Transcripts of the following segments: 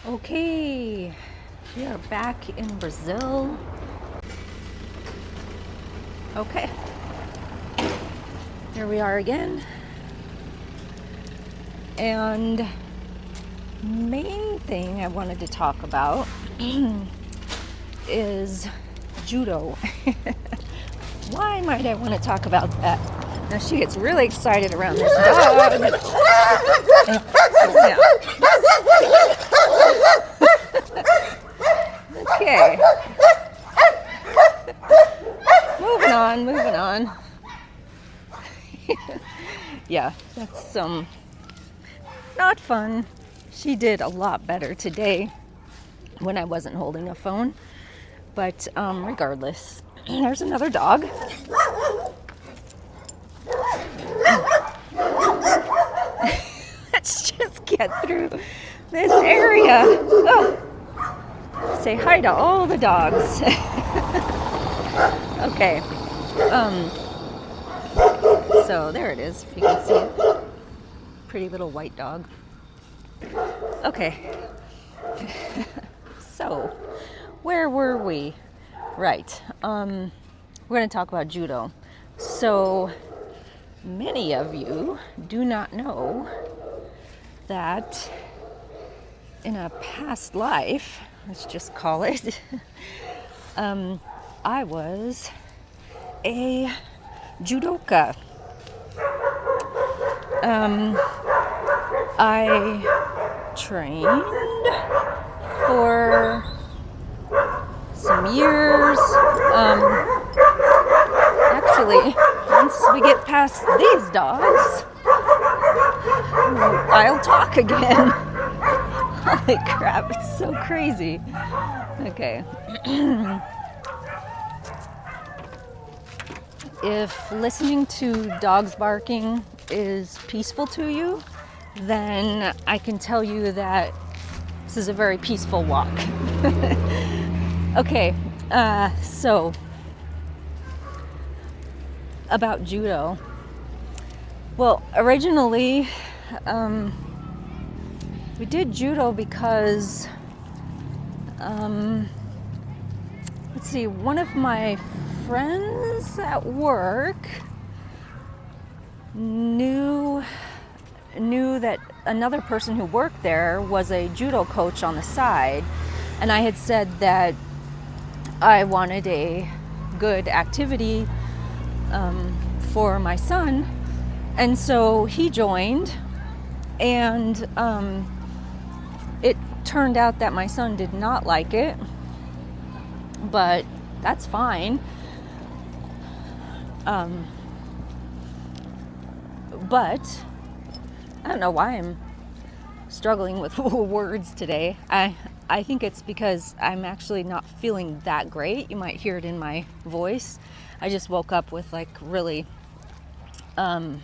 Okay, we are back in Brazil. Okay, here we are again. And main thing I wanted to talk about is Judo. Why might I want to talk about that? Now she gets really excited around this dog. Yeah. Okay. Moving on. Yeah, that's not fun. She did a lot better today when I wasn't holding a phone. But regardless, there's another dog. Let's just get through this area. Oh. Say hi to all the dogs. Okay. So there it is, if you can see it. Pretty little white dog. Okay. So, where were we? Right. We're going to talk about Judo. So, many of you do not know that in a past life, let's just call it, I was a judoka. I trained for some years. Actually, once we get past these dogs, I'll talk again. Holy crap, it's so crazy. Okay. If listening to dogs barking is peaceful to you, then I can tell you that this is a very peaceful walk. Okay, so about Judo. Well, originally, we did Judo because, let's see, one of my friends at work knew that another person who worked there was a judo coach on the side, and I had said that I wanted a good activity for my son, and so he joined, and it turned out that my son did not like it, but that's fine. But I don't know why I'm struggling with words today. I think it's because I'm actually not feeling that great. You might hear it in my voice. I just woke up with like really kind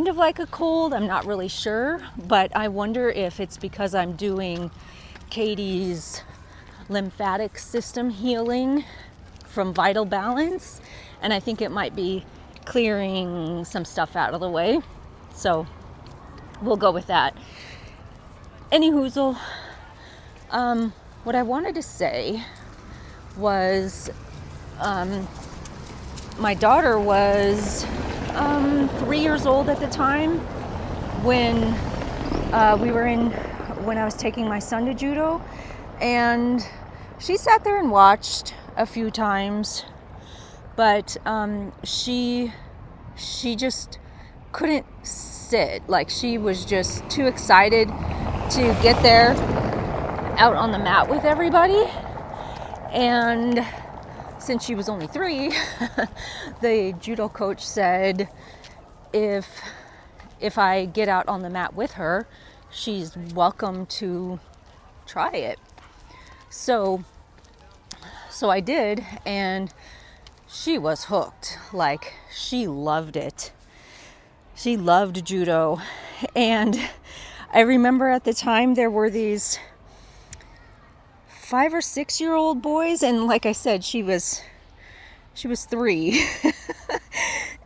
of like a cold. I'm not really sure, but I wonder if it's because I'm doing Katie's lymphatic system healing from Vital Balance, and I think it might be clearing some stuff out of the way. So we'll go with that. Anyhoozle, what I wanted to say was my daughter was 3 years old at the time when when I was taking my son to Judo, and she sat there and watched a few times, but she just couldn't sit. Like, she was just too excited to get there out on the mat with everybody. And since she was only 3, the judo coach said if I get out on the mat with her, she's welcome to try it. So I did, and she was hooked. Like, she loved it. She loved Judo. And I remember at the time there were these 5 or 6 year old boys, and like I said, she was 3.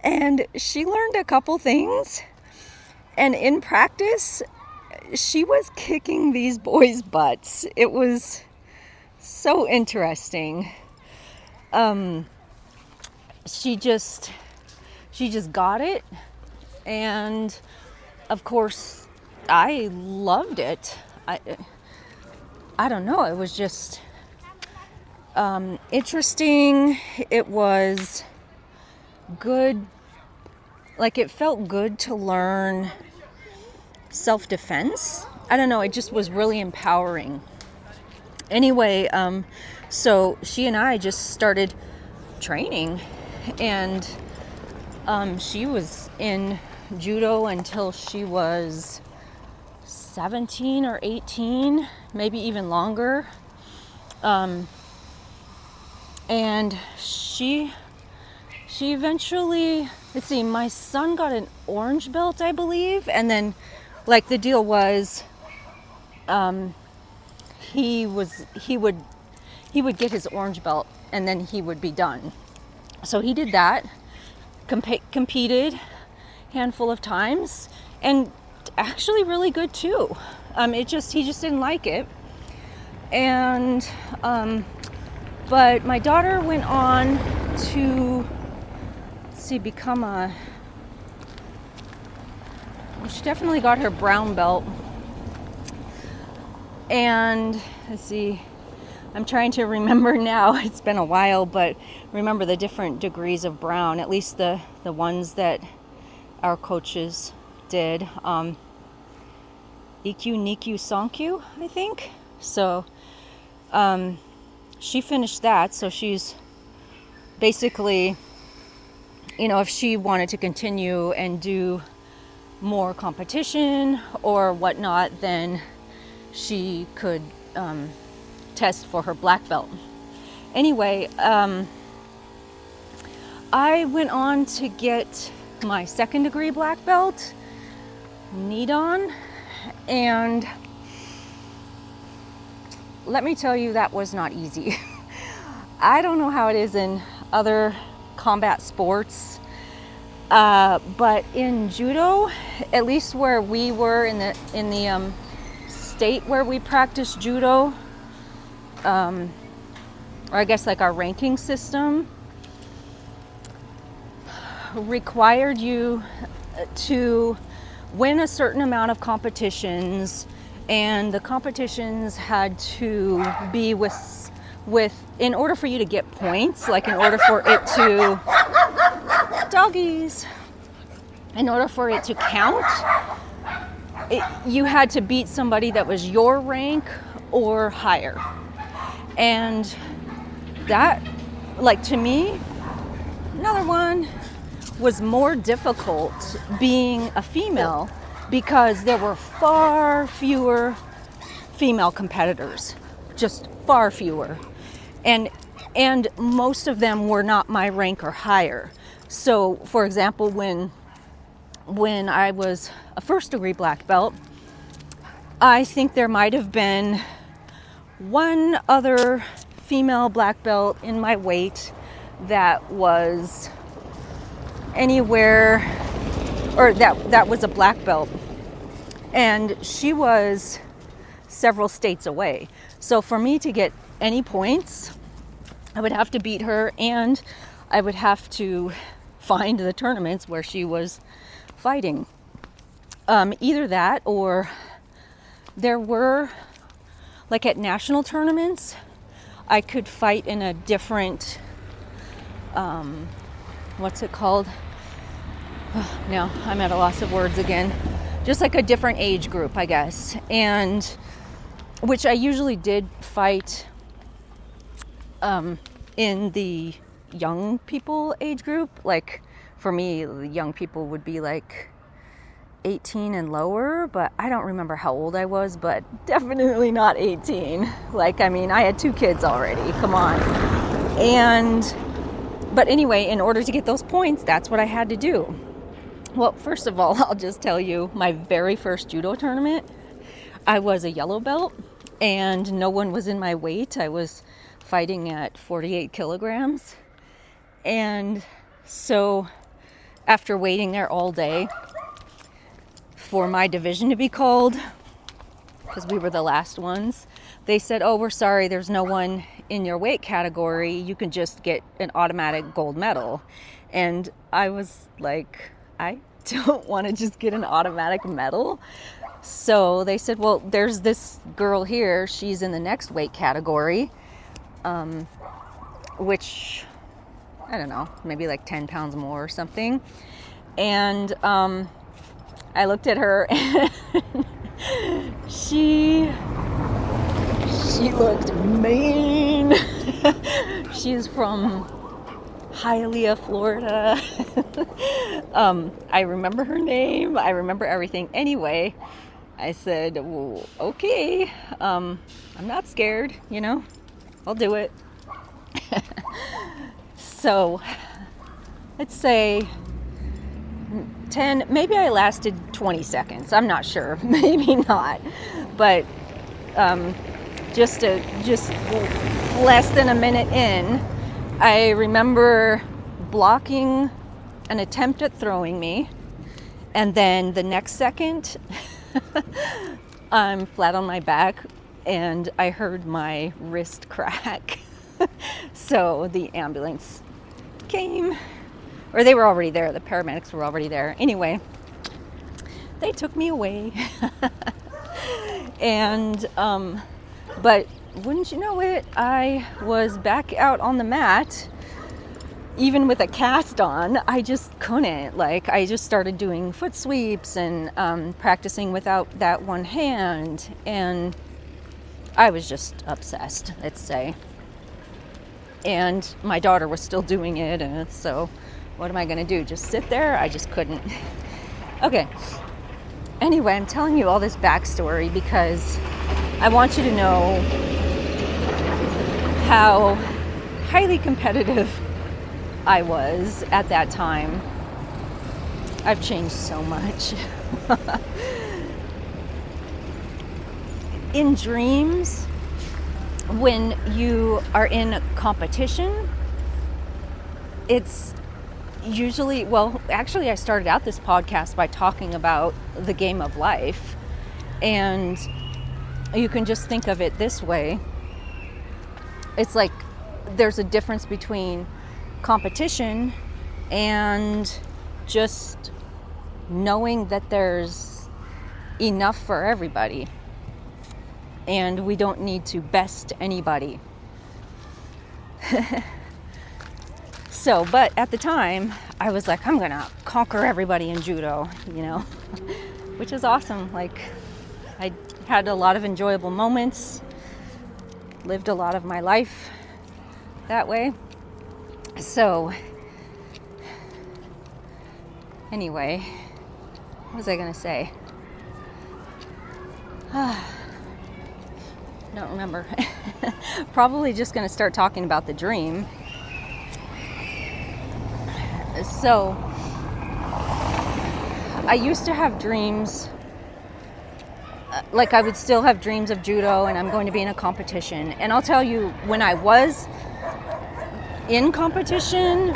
And she learned a couple things, and in practice she was kicking these boys' butts. It was so interesting. She just got it, and of course I loved it. I don't know, it was just interesting. It was good, like it felt good to learn self-defense. I don't know, it just was really empowering. Anyway, so she and I just started training, and she was in judo until she was 17 or 18, maybe even longer. And she eventually, let's see, my son got an orange belt, I believe, and then like the deal was he would get his orange belt and then he would be done. So he did that, competed handful of times, and actually really good too. He just didn't like it. And but my daughter went on to become she definitely got her brown belt. And let's see, I'm trying to remember now, it's been a while, but remember the different degrees of brown, at least the ones that our coaches did. EQ, NIKU, SONKU, I think. So she finished that, so she's basically, you know, if she wanted to continue and do more competition or whatnot, then she could test for her black belt. Anyway, I went on to get my second degree black belt, Nidon, and let me tell you, that was not easy. I don't know how it is in other combat sports, but in judo, at least where we were in the state where we practiced judo, or I guess like our ranking system required you to win a certain amount of competitions, and the competitions had to be with in order for you to get points, like in order for it to count, you had to beat somebody that was your rank or higher. And that, like, to me, another one was more difficult being a female because there were far fewer female competitors, just far fewer. And most of them were not my rank or higher. So, for example, when I was a first degree black belt, I think there might have been one other female black belt in my weight that was anywhere, or that was a black belt, and she was several states away. So for me to get any points, I would have to beat her, and I would have to find the tournaments where she was fighting. Either that, or there were, like at national tournaments, I could fight in a different, what's it called? Now I'm at a loss of words again. Just like a different age group, I guess. And which I usually did fight in the young people age group. Like for me, the young people would be like 18 and lower, but I don't remember how old I was, but definitely not 18. Like, I mean, I had 2 kids already, come on. But anyway, in order to get those points, that's what I had to do. Well, first of all, I'll just tell you, my very first judo tournament, I was a yellow belt, and no one was in my weight. I was fighting at 48 kilograms. And so after waiting there all day for my division to be called, because we were the last ones, they said, oh, we're sorry, there's no one in your weight category. You can just get an automatic gold medal. And I was like, I don't want to just get an automatic medal. So they said, well, there's this girl here. She's in the next weight category, which, I don't know, maybe like 10 pounds more or something. And I looked at her and she looked mean. She's from Hialeah, Florida. I remember her name. I remember everything. Anyway, I said, well, okay, I'm not scared, I'll do it. So let's say 10, maybe I lasted 20 seconds. I'm not sure. Maybe not. But just less than a minute in, I remember blocking an attempt at throwing me. And then the next second, I'm flat on my back and I heard my wrist crack. So the ambulance came, or they were already there. The paramedics were already there. Anyway, they took me away. And, but wouldn't you know it, I was back out on the mat. Even with a cast on, I just couldn't. I just started doing foot sweeps and practicing without that one hand. And I was just obsessed, let's say. And my daughter was still doing it. So what am I going to do? Just sit there? I just couldn't. Okay. Anyway, I'm telling you all this backstory because I want you to know how highly competitive I was at that time. I've changed so much. In dreams, when you are in competition, it's usually, well, actually I started out this podcast by talking about the game of life. And you can just think of it this way. It's like there's a difference between competition and just knowing that there's enough for everybody and we don't need to best anybody. So, but at the time I was like, I'm gonna conquer everybody in judo, which is awesome. I had a lot of enjoyable moments, lived a lot of my life that way. So, anyway, what was I going to say? Don't remember. Probably just going to start talking about the dream. So, I used to have dreams, I would still have dreams of judo and I'm going to be in a competition. And I'll tell you, when I was in competition,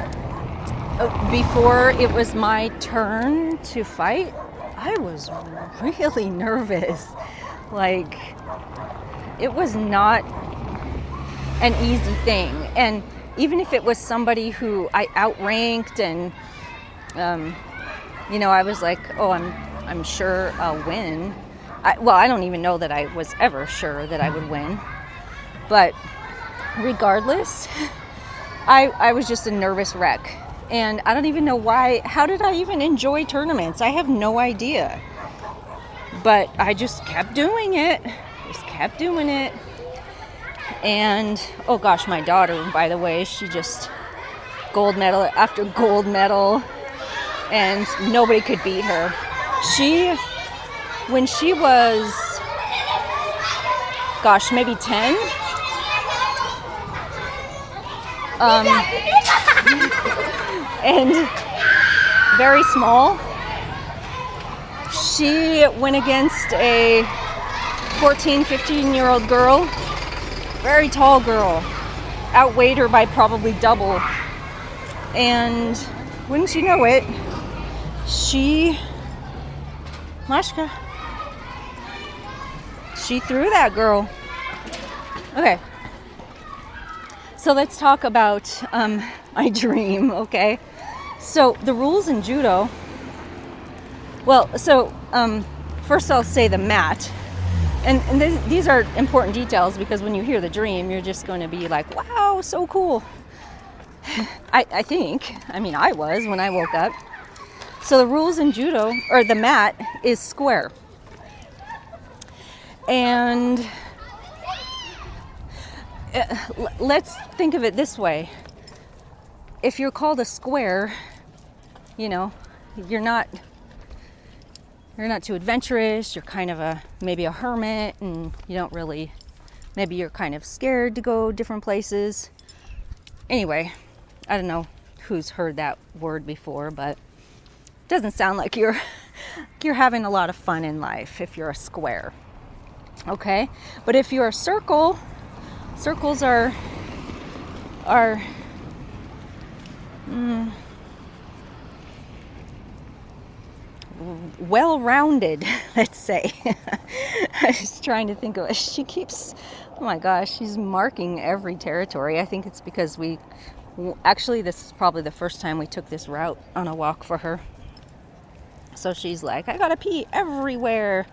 before it was my turn to fight, I was really nervous. It was not an easy thing. And even if it was somebody who I outranked and, I was like, oh, I'm sure I'll win. I don't even know that I was ever sure that I would win. But regardless, I was just a nervous wreck. And I don't even know why. How did I even enjoy tournaments? I have no idea. But I just kept doing it. And, oh gosh, my daughter, by the way, she just gold medal after gold medal. And nobody could beat her. When she was, gosh, maybe 10, and very small, she went against a 14, 15-year-old girl, very tall girl, outweighed her by probably double. And wouldn't you know it, She threw that girl. Okay. So let's talk about my dream, okay? So the rules in judo. Well, so first I'll say the mat. And these are important details because when you hear the dream, you're just going to be like, wow, so cool. I think. I mean, I was when I woke up. So the rules in judo, or the mat, is square. And let's think of it this way. If you're called a square, you know, you're not too adventurous, you're kind of maybe a hermit, and you don't really, maybe you're kind of scared to go different places. Anyway, I don't know who's heard that word before, but it doesn't sound like you're having a lot of fun in life if you're a square. Okay? But if you're a circle, circles are well-rounded, let's say. I was trying to think of it. She keeps, oh my gosh, she's marking every territory. I think it's because actually this is probably the first time we took this route on a walk for her. So she's like, I gotta pee everywhere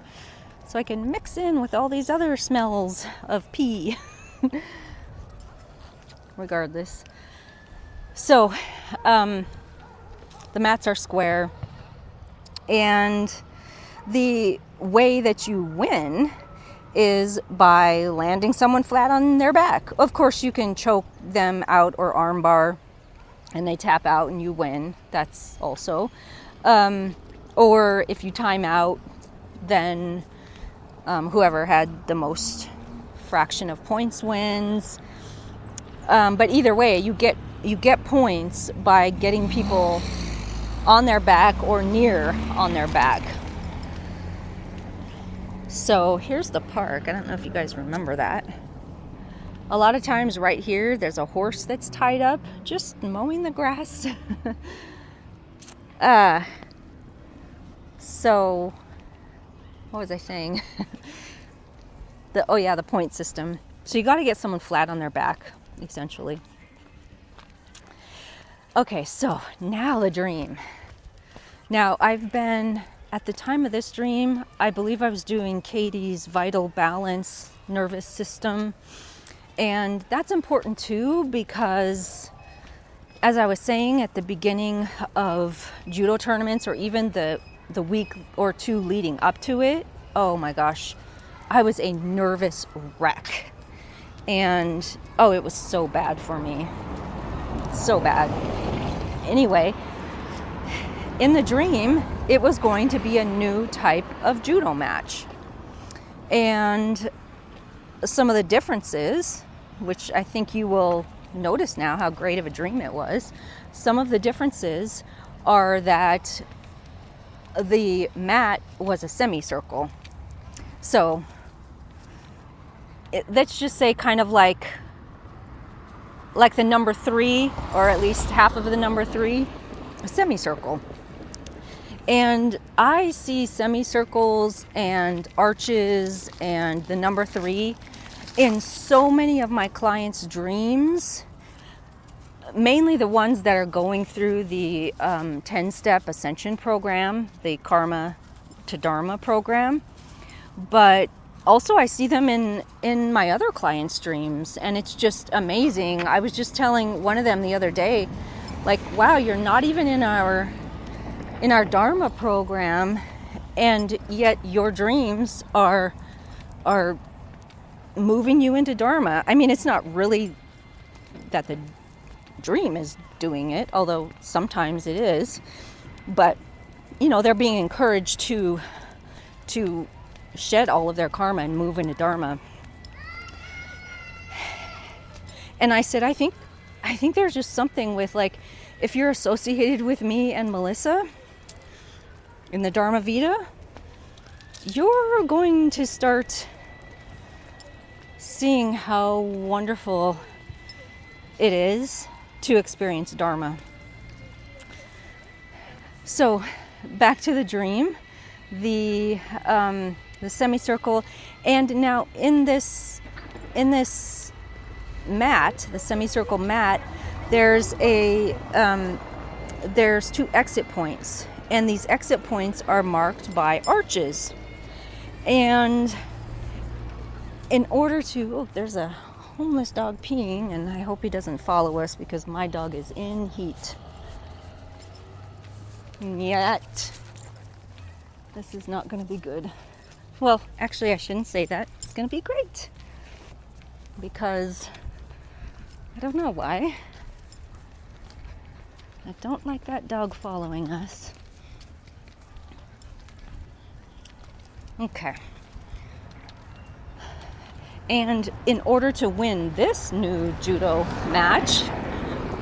so I can mix in with all these other smells of pee. Regardless. So, the mats are square, and the way that you win is by landing someone flat on their back. Of course, you can choke them out or armbar, and they tap out and you win. That's also. Or if you time out, then whoever had the most fraction of points wins. But either way, you get points by getting people on their back or near on their back. So here's the park. I don't know if you guys remember that. A lot of times right here, there's a horse that's tied up, just mowing the grass. So, what was I saying? The point system. So you got to get someone flat on their back, essentially. Okay, so now the dream. Now I've been, at the time of this dream, I believe I was doing Katie's vital balance nervous system. And that's important too, because as I was saying at the beginning of judo tournaments, or even the week or two leading up to it, oh my gosh, I was a nervous wreck. And it was so bad for me. So bad. Anyway, in the dream, it was going to be a new type of judo match. And some of the differences, which I think you will notice now how great of a dream it was, some of the differences are that the mat was a semicircle. So let's just say kind of like the number 3, or at least half of the number 3, a semicircle. And I see semicircles and arches and the number 3 in so many of my clients' dreams, mainly the ones that are going through the 10-step ascension program, the Karma to Dharma program. But also I see them in my other clients' dreams, and it's just amazing. I was just telling one of them the other day, like, wow, you're not even in our Dharma program, and yet your dreams are moving you into Dharma. I mean, it's not really that the dream is doing it, although sometimes it is, but they're being encouraged to shed all of their karma and move into Dharma. And I said, I think there's just something with, like, if you're associated with me and Melissa in the Dharma Vita, you're going to start seeing how wonderful it is to experience Dharma. So back to the dream, the semicircle, And now in this mat, the semicircle mat, there's two exit points, and these exit points are marked by arches. And in order to, oh, there's a homeless dog peeing, and I hope he doesn't follow us because my dog is in heat. Yet. This is not going to be good. Well, actually, I shouldn't say that. It's going to be great. Because I don't know why. I don't like that dog following us. Okay. And in order to win this new judo match,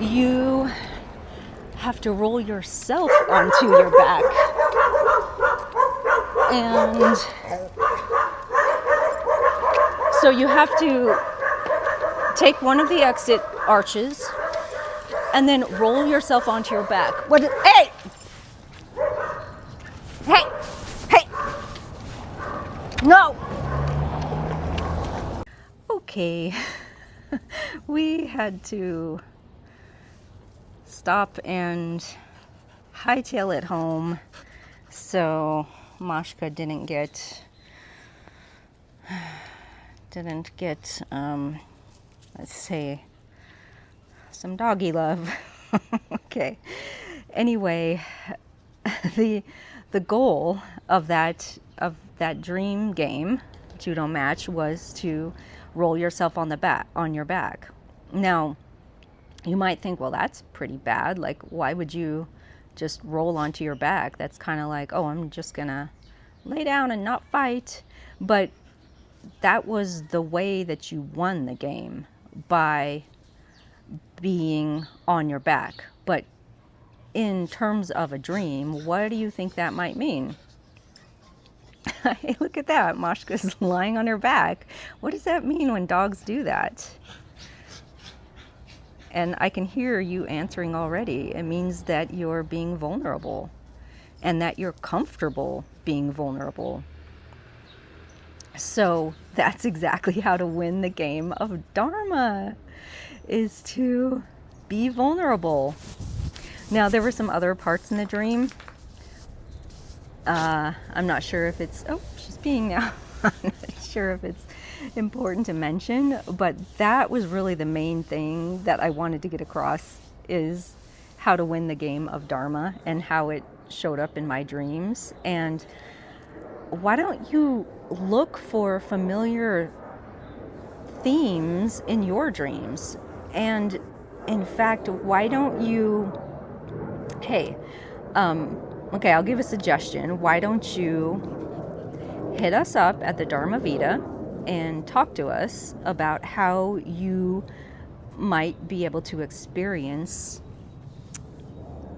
you have to roll yourself onto your back. And so you have to take one of the exit arches and then roll yourself onto your back. Hey! Hey! Hey! No! Okay. We had to stop and hightail it home so Mashka didn't get let's say some doggy love. Okay. Anyway, the goal of that dream game judo match was to roll yourself on your back. Now, you might think, well, that's pretty bad. Like, why would you just roll onto your back? That's kind of like, oh, I'm just gonna lay down and not fight. But that was the way that you won the game, by being on your back. But in terms of a dream, what do you think that might mean? Hey, look at that. Mashka's lying on her back. What does that mean when dogs do that? And I can hear you answering already. It means that you're being vulnerable and that you're comfortable being vulnerable. So that's exactly how to win the game of Dharma, is to be vulnerable. Now, there were some other parts in the dream. I'm not sure if it's, oh, she's peeing now. I'm not sure if it's important to mention, but that was really the main thing that I wanted to get across, is how to win the game of Dharma and how it showed up in my dreams. And why don't you look for familiar themes in your dreams? And in fact, why don't you, okay, I'll give a suggestion. Why don't you hit us up at the Dharma Vita and talk to us about how you might be able to experience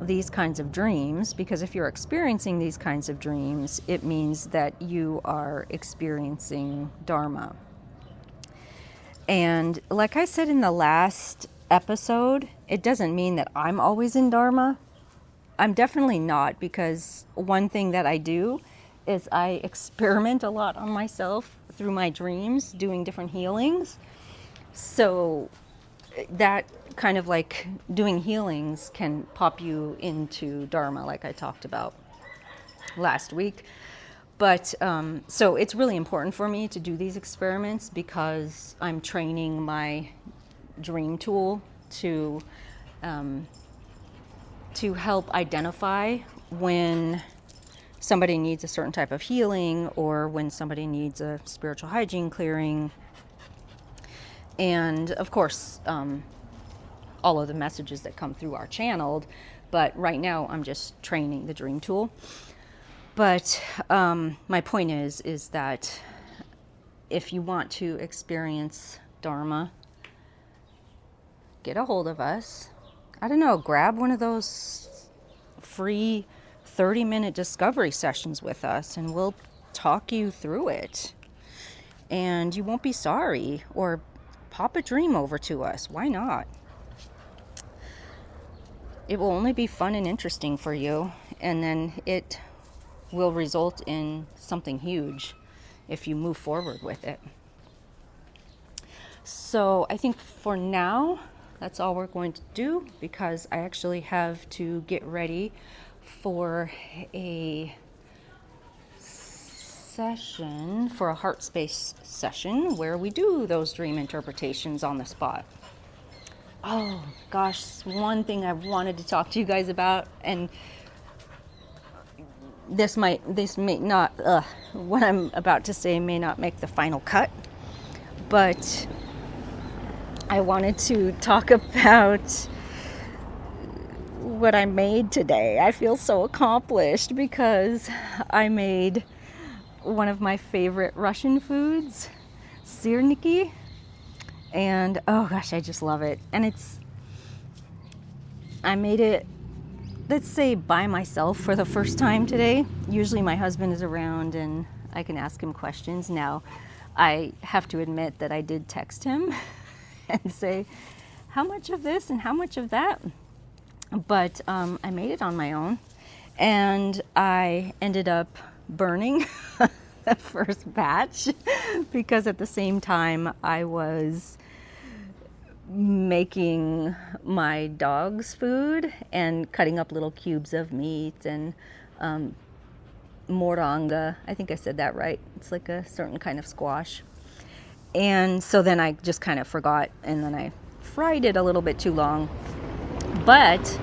these kinds of dreams, because if you're experiencing these kinds of dreams, it means that you are experiencing Dharma. And like I said in the last episode, it doesn't mean that I'm always in Dharma. I'm definitely not, because one thing that I do is I experiment a lot on myself through my dreams, doing different healings. So that kind of like doing healings can pop you into Dharma, like I talked about last week. But so it's really important for me to do these experiments, because I'm training my dream tool to help identify when somebody needs a certain type of healing, or when somebody needs a spiritual hygiene clearing. And of course, all of the messages that come through are channeled, but right now I'm just training the dream tool. But my point is that if you want to experience Dharma, get a hold of us. I don't know, grab one of those free 30-minute discovery sessions with us, and we'll talk you through it. And you won't be sorry. Or pop a dream over to us. Why not? It will only be fun and interesting for you, and then it will result in something huge if you move forward with it. So I think for now, that's all we're going to do, because I actually have to get ready for a session, for a heart space session where we do those dream interpretations on the spot. Oh gosh, one thing I wanted to talk to you guys about, and this may not, what I'm about to say may not make the final cut, but I wanted to talk about what I made today. I feel so accomplished because I made one of my favorite Russian foods, syrniki, and oh gosh, I just love it. And I made it, let's say, by myself for the first time today. Usually my husband is around and I can ask him questions. Now, I have to admit that I did text him and say, how much of this and how much of that? But I made it on my own, and I ended up burning the first batch because at the same time I was making my dog's food and cutting up little cubes of meat and moranga. I think I said that right. It's like a certain kind of squash. And so then I just kind of forgot, and then I fried it a little bit too long. But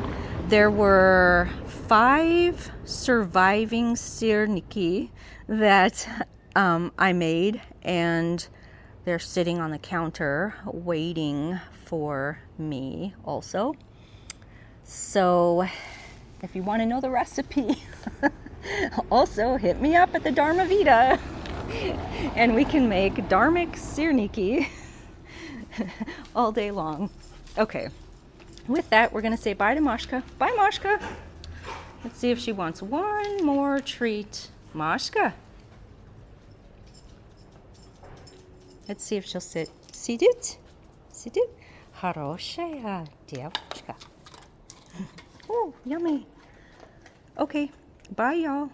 there were 5 surviving syrniki that I made, and they're sitting on the counter waiting for me also. So if you want to know the recipe, also hit me up at the Dharma Vita, and we can make dharmic syrniki all day long. Okay, with that, we're going to say bye to Mashka. Bye, Mashka. Let's see if she wants one more treat. Mashka. Let's see if she'll sit. Сидит? Сидит? Хорошая девочка. Oh, yummy. Okay, bye, y'all.